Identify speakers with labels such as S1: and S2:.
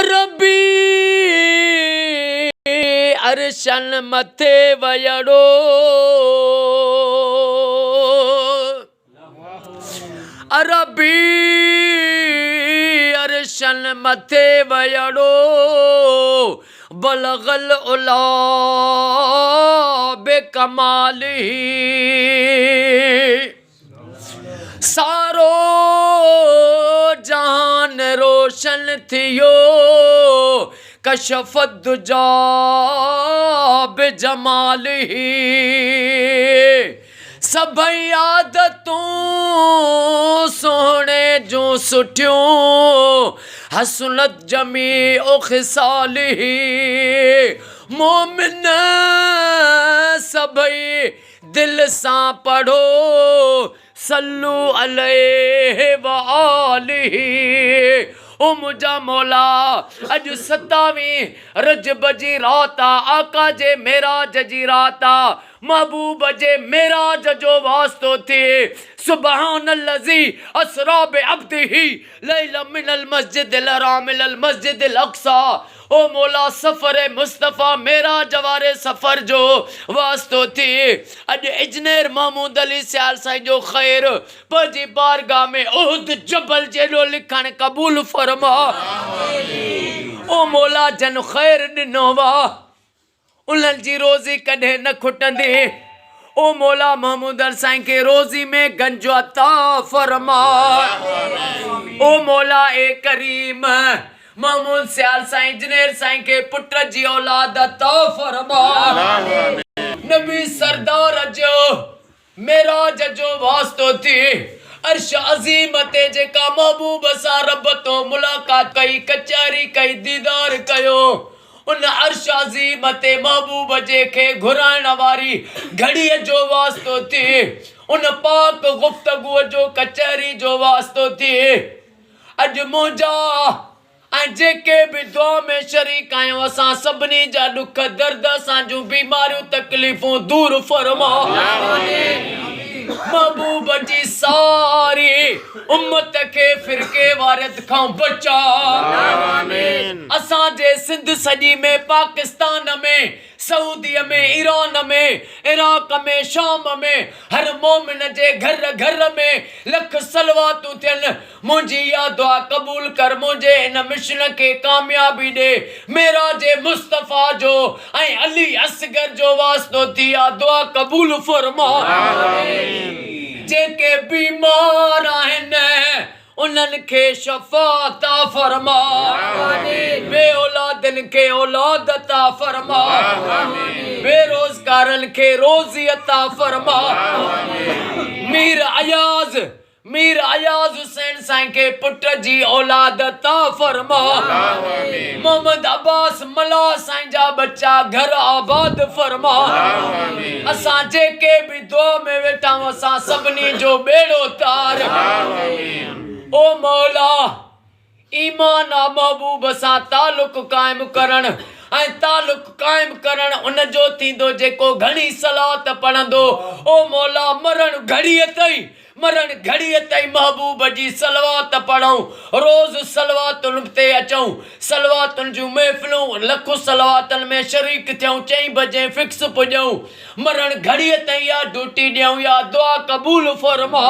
S1: रबी अरशन मथे वयड़ो रबी अरशन मथे वयड़ो बलगल उला बेकमाली सारो जहान रोशन थियो कशफत दुजा बेजमाली सभई आदतूं सोहणे जो सुठियूं हसनत जमी ओ खिसाली मोमिन सभई दिल सां पढ़ो सल्लू अलैहि व आलिही ओ मुझा मौला अज 27 रजब जी रात आका जे मेराज जी रात महबूब जे मेराज जो वास्तो थे सुबहानल्लज़ी असरा बिअब्दिही लैला मिनल मस्जिदिल हराम इलल मस्जिदिल अक़सा ओ मौला सफ़र मुस्तफ़ा मेराज वारे सफ़र जो वास्तो थी अज इजनेर महमूद अली सियाल साईं जो ख़ैर पंहिंजी बारगाह में उहद जबल जेॾो लिखण क़बूल फरमा ओ मौला जन ख़ैर ॾिनो वा उन्हनि जी रोज़ी कॾहिं न खुटंदी ओ मौला महमूद अली साईं खे रोज़ी में गंज अता फरमा ओ मौला ए करीम महमूद सियाल साईं इंजीनियर साईं के पुट जी औलाद अता फरमा नबी सरदार जो मेराज जो वास्तो थी अर्श अज़ीम ते जेका महबूब सां रब तो मुलाकात कई कचहरी कई दीदार कयो उन अर्श अज़ीम ते महबूब जे खे घुराइण वारी घड़ीअ जो वास्तो थी उन पाक गुफ्तगू जो कचहरी जो वास्तो थी अज मुंहिंजा जेके भी दुआ में शरीक आहियूं असां सभिनी जा दुख दर्द असांजूं बीमारियूं तकलीफ़ूं दूर फरमा महबूब जी सारी उम्मत के फिरके वारियत खां बचा असांजे सिंध सॼी में पाकिस्तान में सऊदी में ईरान में इराक में शाम में हर मोमिन जे घर घर में लख सलवातूं थियनि मुंहिंजी इहा दुआ क़बूल कर मुंहिंजे इन मिशन खे कामयाबी ॾे मेराज मुस्तफ़ा जो ऐं अली असगर जो वास्तो थी आ दुआ क़बूल फरमा जेके बीमार आहिनि उन्हनि खे शफ़ा अता फरमा बे औलादनि खे औलाद अता फरमा बेरोज़गारनि खे रोज़ी अता फरमा मीर अयाज़ हुसैन साईं के पुट जी औलाद अता फरमा मोहम्मद अब्बास मला साईं जा बच्चा घर आबाद फरमा असां जेके भी दुआ में वेठा असां सभिनी जो बेड़ो तार ओ मौला ईमान आ महबूब सां ताल्लुक कायम करण ऐं ताल्लुक कायम करण उन जो थींदो जेको घणी सलात पढ़ंदो ओ मौला मरण घड़ीअ ताईं महबूब जी सलवात पढ़ूं रोज़ सलवातुनि ते अचूं सलवातुनि जूं महफ़िलूं लखों सलवातनि में शरीक थियूं 4 बजे फिक्स पुॼूं मरण घड़ीअ ताईं या ड्यूटी ॾियूं या दुआ क़बूल फरमा